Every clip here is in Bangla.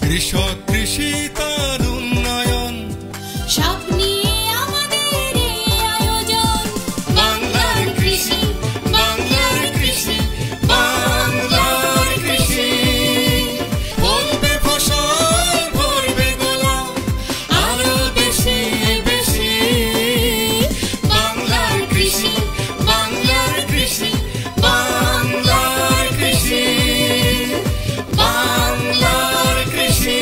কৃষক কৃষি তার উন্নয়ন সব নিয়ে আমাদের এই আয়োজন। বাংলার কৃষি, বাংলার কৃষি, বাংলার কৃষি। ফলবে ফসল ভরবে গোলা আরো বেশি বেশি। বাংলার কৃষি, বাংলার কৃষি, বাংলার কৃষি, বাংলার কৃষি,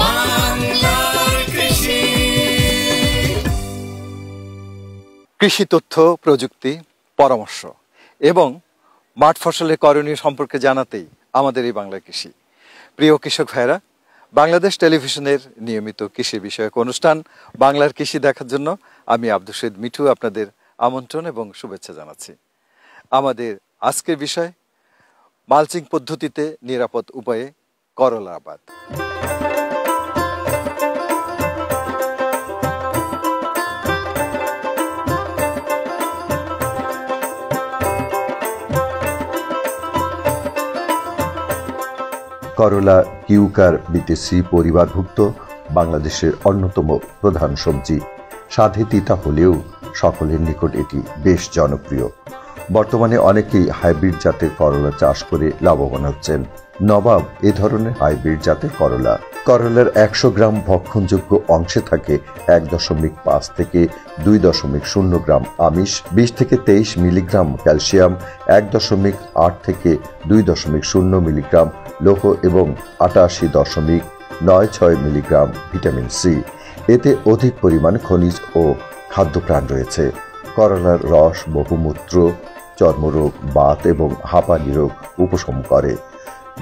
বাংলার কৃষি। কৃষি তথ্য, প্রযুক্তি, পরামর্শ এবং মাঠ ফসলের করণীয় সম্পর্কে জানাতেই আমাদের এই বাংলা কৃষি। প্রিয় কৃষক ভাইরা, বাংলাদেশ টেলিভিশনের নিয়মিত কৃষি বিষয়ক অনুষ্ঠান বাংলার কৃষি দেখার জন্য আমি আব্দুল শহীদ মিঠু আপনাদের আমন্ত্রণ এবং শুভেচ্ছা জানাচ্ছি। আমাদের আজকের বিষয় মালচিং পদ্ধতিতে নিরাপদ উপায়ে করলা আবাদ। করলা কিউকার বিতেসি পরিবারভুক্ত বাংলাদেশের অন্যতম প্রধান সবজি। স্বাদে তিতা হলেও সকলের নিকট এটি বেশ জনপ্রিয়। বর্তমানে অনেকেই হাইব্রিড জাতের করলা চাষ করে লাভবান হচ্ছেন। নবাব এ ধরনের হাইব্রিড জাতের করলা। করলার ১০০ গ্রাম ভক্ষণযোগ্য অংশে থাকে ১.৫ থেকে ২.০ গ্রাম আমিষ, ২০ থেকে ২৩ মিলিগ্রাম ক্যালসিয়াম, ১.৮ থেকে ২.০ মিলিগ্রাম লৌহ এবং ৮৮.৯৬ মিলিগ্রাম ভিটামিন সি। এতে অধিক পরিমাণ খনিজ ও খাদ্যপ্রাণ রয়েছে। করলার রস বহুমূত্র, চর্মরোগ, বাত এবং হাঁপানি রোগ উপশম করে।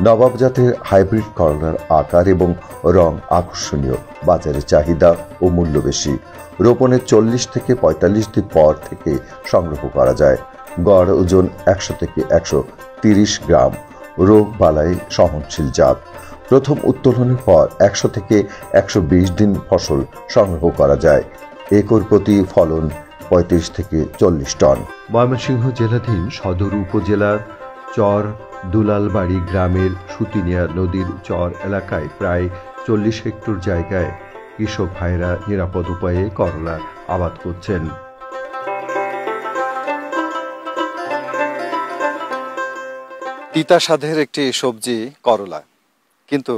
নবাব জাতের হাইব্রিড করলার আকার এবং রং আকর্ষণীয়, বাজারে চাহিদা ও মূল্য বেশি। রোপণের ৪০ থেকে ৪৫ দিন পর থেকে সংগ্রহ করা যায়। গড় ওজন ১০০ থেকে ১৩০ গ্রাম। রোগ বালাই সহনশীল জাত। প্রথম উত্তোলনের পর ১০০ থেকে ১২০ দিন ফসল সংগ্রহ করা যায়। একর প্রতি ফলন ৩৫ থেকে ৪০ টন। ময়মনসিংহ জেলাধীন সদর উপজেলার চর দুলালবাড়ি গ্রামের সুতিনিয়া নদীর চর এলাকায় প্রায় ৪০ হেক্টর জায়গায় কৃষক ভাইরা নিরাপদ উপায়ে করলা আবাদ করছেন। তিতা স্বাদের একটি সবজি করলা, কিন্তু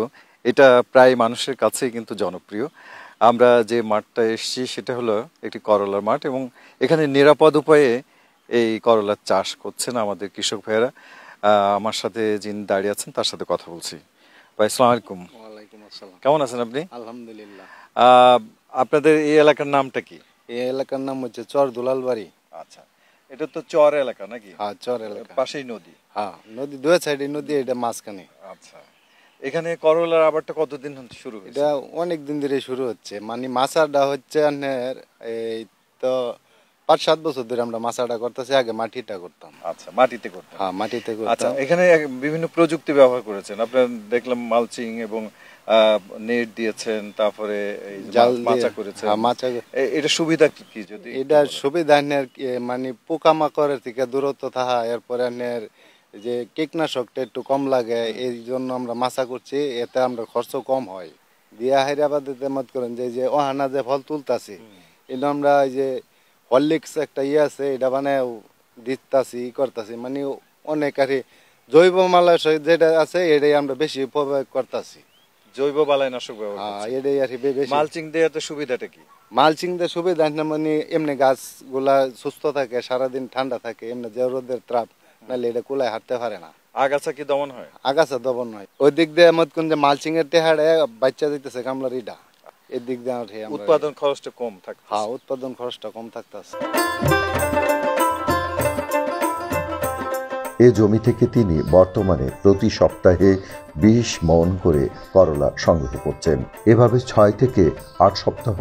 এটা প্রায় মানুষের কাছে কিন্তু জনপ্রিয়। আমরা যে মাঠটা এসেছি সেটা হলো একটি করলার মাঠ এবং এখানে নিরাপদ উপায়ে এই করলার চাষ করছেন আমাদের কৃষক ভাইয়েরা। আমার সাথে যিনি দাঁড়িয়ে আছেন তার সাথে কথা বলছি। ভাই আসসালামু আলাইকুম। ওয়ালাইকুম আসসালাম। কেমন আছেন আপনি? আলহামদুলিল্লাহ। আপনাদের এই এলাকার নামটা কি? এই এলাকার নাম হচ্ছে চর দুলালবাড়ি। আচ্ছা, এটা তো চর এলাকা নাকি? হ্যাঁ, চর এলাকা, পাশেই নদী। হ্যাঁ, নদী দুই সাইডে নদী, এটা মাঝখানে। আচ্ছা, এখানে করলার আবারটা কতদিন শুরু হয়েছে? এটা অনেক দিন ধরে শুরু হচ্ছে, মানে মাছাটা হচ্ছে আপনার এই তো ৫-৭ বছর ধরে আমরা মাছাটা করতেছি। আগে মাটিটা করতাম। আচ্ছা, মাটিতে করতাম। হ্যাঁ, মাটিতে আচ্ছা, করতাম। এখানে বিভিন্ন প্রযুক্তি ব্যবহার করেছেন আপনারা, দেখলাম মালচিং এবং নেট দিয়েছেন, তারপরে জাল মাচা করেছেন। হ্যাঁ, মাচা। এটা সুবিধা কি যদি? এটা সুবিধা আপনার মানে পোকামাকড়ের থেকে দূরত্ব থাকা, এরপরে আপনার যে কীটনাশকটা একটু কম লাগে, এই জন্য আমরা মাছা করছি। এতে আমরা খরচ কম হয়। দিয়া হায়দ্রাবাদে মত করেন যে ওহানা যে ফল তুলতাছি, এটা আমরা এই যে হরলিক্স একটা আছে, এটা মানে দিতাছি করতেছি, মানে অনেক আর জৈব মালয় যেটা আছে এটাই আমরা বেশি প্রয়োগ করতেছি। জৈব বালাইনাশক ব্যবহার করছেন? হ্যাঁ, এটাই আর বেশি। মালচিং দেওয়াতে সুবিধাটা কি? মালচিং দিয়ে সুবিধা মানে এমনি গাছগুলা সুস্থ থাকে, সারাদিন ঠান্ডা থাকে, এমনি যে রোদের ত্রাপ নাহলে এটা কুলায় হাঁটতে পারে না। আগাছা কি দমন হয়? আগাছা দমন হয়। ওই দিক দিয়ে মত কোন যে মালচিং এর টেহাড়ে বাচ্চা দিতেছে কামলার ইটা, এর দিক দিয়ে উৎপাদন খরচটা কম থাকে। হ্যাঁ, উৎপাদন খরচটা কম থাকতেছে। এ জমি থেকে তিনি বর্তমানে প্রতি সপ্তাহে ২০ মণ করে করলা সংগ্রহ করছেন। এভাবে ৬ থেকে ৮ সপ্তাহ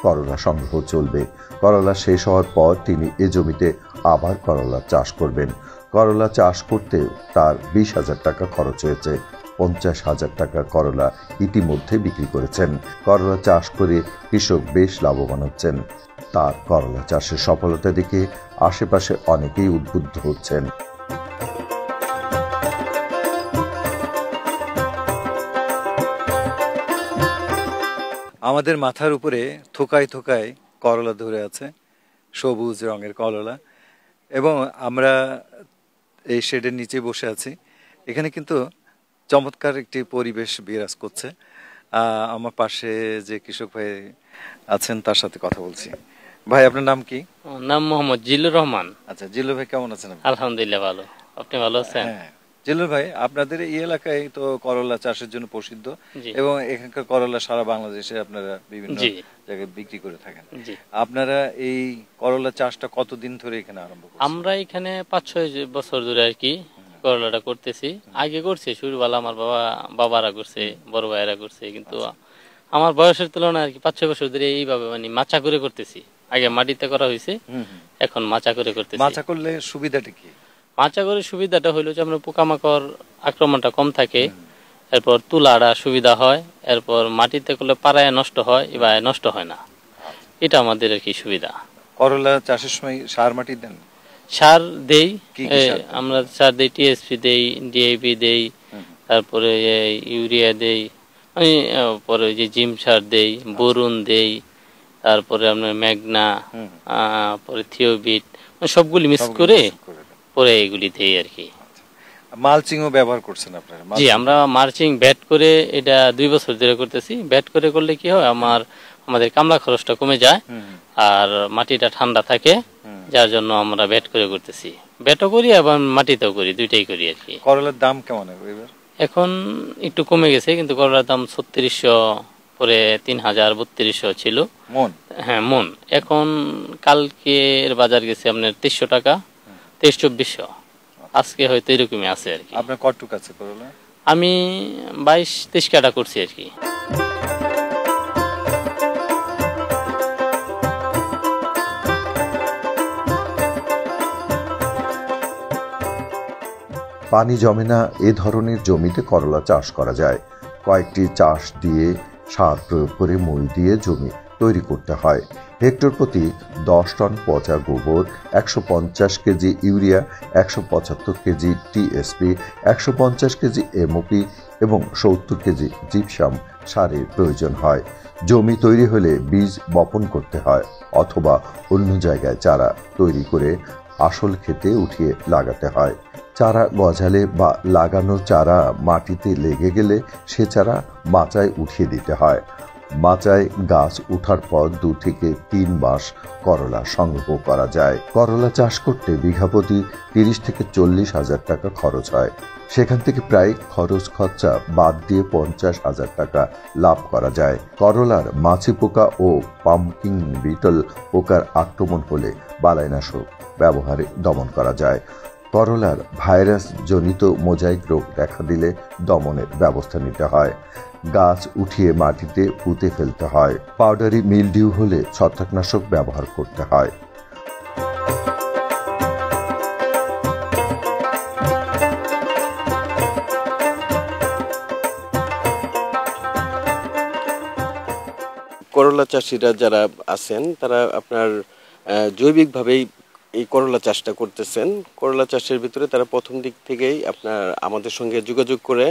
করলা সংগ্রহ চলবে। করলা শেষ হওয়ার পর তিনি এ জমিতে আবার করলা চাষ করবেন। করলা চাষ করতে তার ২০,০০০ টাকা খরচ হয়েছে। ৫০,০০০ টাকা করলা ইতিমধ্যে বিক্রি করেছেন। করলা চাষ করে কৃষক বেশ লাভবান হচ্ছেন। তার করলা চাষের সফলতা দেখে আশেপাশে অনেকেই উদ্বুদ্ধ হচ্ছেন। আমাদের মাথার উপরে থোকায় থোকায় করলা ধরে আছে, সবুজ রঙের করলা, এবং আমরা এই শেডের নিচে বসে আছি। এখানে কিন্তু চমৎকার একটি পরিবেশ বিরাজ করছে। আমার পাশে যে কৃষক ভাই আছেন তার সাথে কথা বলছি। ভাই, আপনার নাম কি? নাম মোহাম্মদ জিল্লুর রহমান। আচ্ছা, জিল্লুর ভাই কেমন আছেন? আলহামদুলিল্লাহ ভালো, আপনি ভালো আছেন? হ্যাঁ জিল্লুর ভাই, আপনাদের এই এলাকায় তো করলা চাষের জন্য প্রসিদ্ধ, এবং এখানকার করলা সারা বাংলাদেশে আপনারা বিভিন্ন জায়গায় বিক্রি করে থাকেন। আপনারা এই করলা চাষটা কতদিন ধরে এখানে আরম্ভ করেছেন? আমরা এখানে 5-6 বছর ধরে আর কি করলাটা করতেছি। আগে করছে শুরুবেলা আমার বাবারা করছে, বড় ভাইয়েরা করছে, কিন্তু আমার বয়সের তুলনায় আর কি 5-6 বছর ধরে এইভাবে মানে মাচা করে করতেছি। আগে মাটিতে করা হয়েছে, এখন মাচা করে করতেছি। মাচা করলে সুবিধাটা কি? মাচা করে সুবিধাটা হইলো যে আমরা পোকামাকড় আক্রমণটা কম থাকে, এরপর তুলাটা সুবিধা হয়, এরপর মাটিতে করলে পাড়ায় নষ্ট হয়, এবার নষ্ট হয় না। এটা আমাদের আর কি সুবিধা। করলা চাষের সময় সার মাটি দেন? সার দেই, আমরা সার দেই, টিএসপি দেই, ডিএপি দেই, তারপরে ইউরিয়া দেই, পরে যে জিম সার দেই, বোরন দেই, তারপরে আপনার ম্যাগনা, পরে থিওবিট, সবগুলি মিক্স করে পরে এগুলি দেই আর কি। মালচিংও ব্যবহার করছেন আপনারা? জি, আমরা মালচিং ব্যাট করে এটা 2 বছর ধরে করতেছি। ব্যাট করে করলে কি হয়, আমাদের কামলা খরচটা কমে যায়, আর মাটিটা ঠান্ডা থাকে, যার জন্য আমরা ব্যাট করে করতেছি। ব্যাটও করি এবং মাটিতেও করি, দুইটাই করি আর কি। করলার দাম কেমন এবার? এখন একটু কমে গেছে, কিন্তু করলার দাম 3600, পরে 3000, 3200 ছিল মন। হ্যাঁ মন। এখন কালকের বাজার গেছে আপনার 2300 টাকা, 2300-2400। আজকে হয়তো এরকমই আছে আর কি। আপনার কতটুকু আছে করলা? আমি 22-23 কাটা করছি আর কি। পানি জমে না এ ধরনের জমিতে করলা চাষ করা যায়। কয়েকটি চাষ দিয়ে সার প্রয়োগ করে মই দিয়ে জমি তৈরি করতে হয়। হেক্টর প্রতি 10 টন পচা গোবর, 150 KG urea, 175 KG TSP, 150 KG MOP এবং 70 কেজি জিপসাম সারের প্রয়োজন হয়। জমি তৈরি হলে বীজ বপন করতে হয়, অথবা অন্য জায়গায় চারা তৈরি করে আসল ক্ষেতে উঠিয়ে লাগাতে হয়। চারা গজালে বা লাগানো চারা মাটিতে লেগে গেলে সে চারা মাচায় উঠিয়ে দিতে হয়। মাচায় গাছ উঠার পর 2 থেকে 3 মাস করলা সংগ্রহ করা যায়। করলা চাষ করতে বিঘা প্রতি 30 থেকে 40 হাজার টাকা খরচ হয়। সেখান থেকে প্রায় খরচ খরচা বাদ দিয়ে 50 হাজার টাকা লাভ করা যায়। করলার মাছি পোকা ও পাম্পকিন বিটল পোকার আক্রমণ হলে বালাইনাশক ব্যবহারে দমন করা যায়। করলার ভাইরাস জনিত মোজাইক রোগ দেখা দিলে দমনের ব্যবস্থা নিতে হয়। গাছ উঠিয়ে মাটিতে পুঁতে ফেলতে হয়। পাউডারি মিলডিউ হলে ছত্রাকনাশক ব্যবহার করতে হয়। করলা চাষিরা যারা আছেন তারা আপনার জৈবিকভাবেই এই করলা চাষটা করতেছেন। করলা চাষের ভিতরে তারা প্রথম দিক থেকেই আপনার আমাদের সঙ্গে যোগাযোগ করে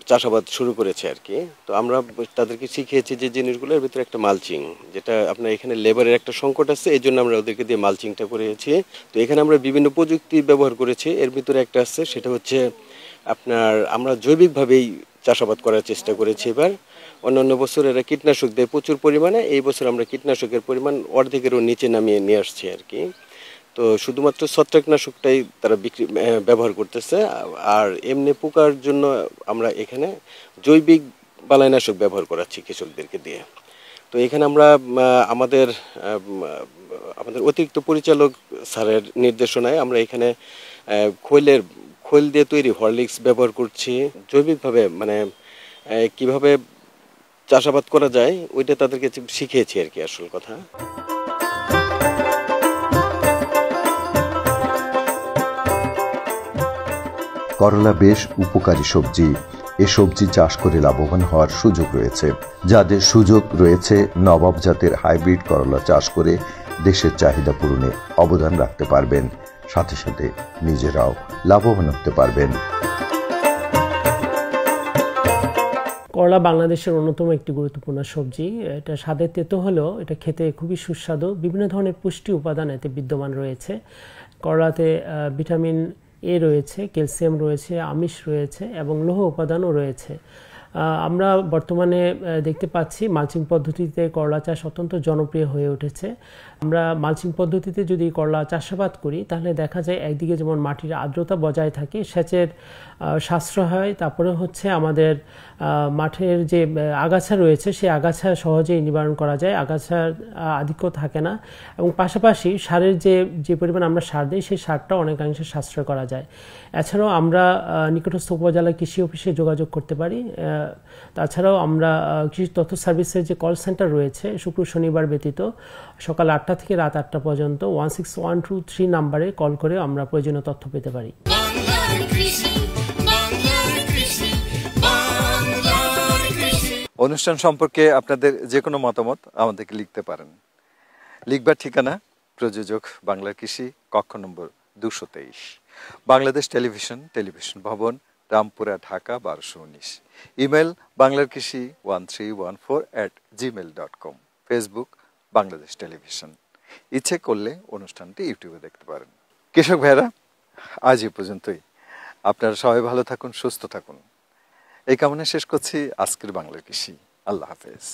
চাষাবাদ শুরু করেছে আর কি। তো আমরা তাদেরকে শিখিয়েছি যে জিনিসগুলোর ভিতরে একটা মালচিং, যেটা আপনার এখানে লেবারের একটা সংকট আছে, এই জন্য আমরা ওদেরকে দিয়ে মালচিংটা করিয়েছি। তো এখানে আমরা বিভিন্ন প্রযুক্তি ব্যবহার করেছি। এর ভিতরে একটা আছে, সেটা হচ্ছে আপনার আমরা জৈবিকভাবেই চাষাবাদ করার চেষ্টা করেছি এবার। অন্যান্য বছর এরা কীটনাশক দেয় প্রচুর পরিমাণে, এই বছর আমরা কীটনাশকের পরিমাণ অর্ধেকেরও নিচে নামিয়ে নিয়ে আসছি আর কি। তো শুধুমাত্র ছত্রাকনাশকটাই তারা ব্যবহার করতেছে, আর এমনি পোকার জন্য আমরা এখানে জৈবিক বালাইনাশক ব্যবহার করাচ্ছি কৃষকদেরকে দিয়ে। তো এখানে আমরা আমাদের অতিরিক্ত পরিচালক স্যারের নির্দেশনায় আমরা এখানে খৈল দিয়ে তৈরি হরলিক্স ব্যবহার করছি। জৈবিকভাবে মানে কিভাবে চাষাবাদ করা যায় ওইটা তাদেরকে শিখিয়েছি আর কি আসল কথা। করলা বেশ উপকারী সবজি। এ সবজি চাষ করে লাভবান হওয়ার সুযোগ রয়েছে। যাদের সুযোগ রয়েছে নবাব জাতের হাইব্রিড করলা চাষ করে দেশের চাহিদা পূরণে অবদান রাখতে পারবেন, সাথে সাথে নিজেরাও লাভবান হতে পারবেন। করলা বাংলাদেশের অন্যতম একটি গুরুত্বপূর্ণ সবজি। এটা স্বাদে তেতো হলেও এটা খেতে খুবই সুস্বাদু। বিভিন্ন ধরনের পুষ্টি উপাদান এতে বিদ্যমান রয়েছে। করলাতে ভিটামিন এ রয়েছে, ক্যালসিয়াম রয়েছে, আমিষ রয়েছে এবং লৌহ উপাদানও রয়েছে। আমরা বর্তমানে দেখতে পাচ্ছি মালচিং পদ্ধতিতে করলা চাষ অত্যন্ত জনপ্রিয় হয়ে উঠেছে। আমরা মালচিং পদ্ধতিতে যদি করলা চাষাবাদ করি তাহলে দেখা যায় একদিকে যেমন মাটির আর্দ্রতা বজায় থাকে, সেচের সাশ্রয় হয়, তারপরে হচ্ছে আমাদের মাঠের যে আগাছা রয়েছে সেই আগাছা সহজেই নিবারণ করা যায়, আগাছার আধিক্য থাকে না, এবং পাশাপাশি সারের যে পরিমাণ আমরা সার দিই সেই সারটা অনেকাংশে সাশ্রয় করা যায়। এছাড়াও আমরা নিকটস্থ উপজেলা কৃষি অফিসে যোগাযোগ করতে পারি। তাছাড়াও আমরা কৃষি তথ্য সার্ভিসের যে কল সেন্টার রয়েছে শুক্র শনিবার ব্যতীত সকাল 8টা থেকে রাত 8টা পর্যন্ত 16123 নাম্বারে কল করে আমরা প্রয়োজনীয় তথ্য পেতে পারি। অনুষ্ঠান সম্পর্কে আপনাদের যে কোনো মতামত আমাদেরকে লিখতে পারেন। লিখবার ঠিকানা প্রযোজক বাংলার কৃষি, কক্ষ নম্বর 223, বাংলাদেশ টেলিভিশন ভবন, রামপুরা, ঢাকা 1219। ইমেল বাংলার কৃষি 1314@gmail.com। Facebook Bangladesh television. ইচ্ছে করলে অনুষ্ঠানটি ইউটিউবে দেখতে পারেন। কৃষক ভাইরা, আজ এই পর্যন্তই। আপনারা সবাই ভালো থাকুন, সুস্থ থাকুন, এই কামনা শেষ করছি আজকের বাংলার কৃষি। আল্লাহ হাফেজ।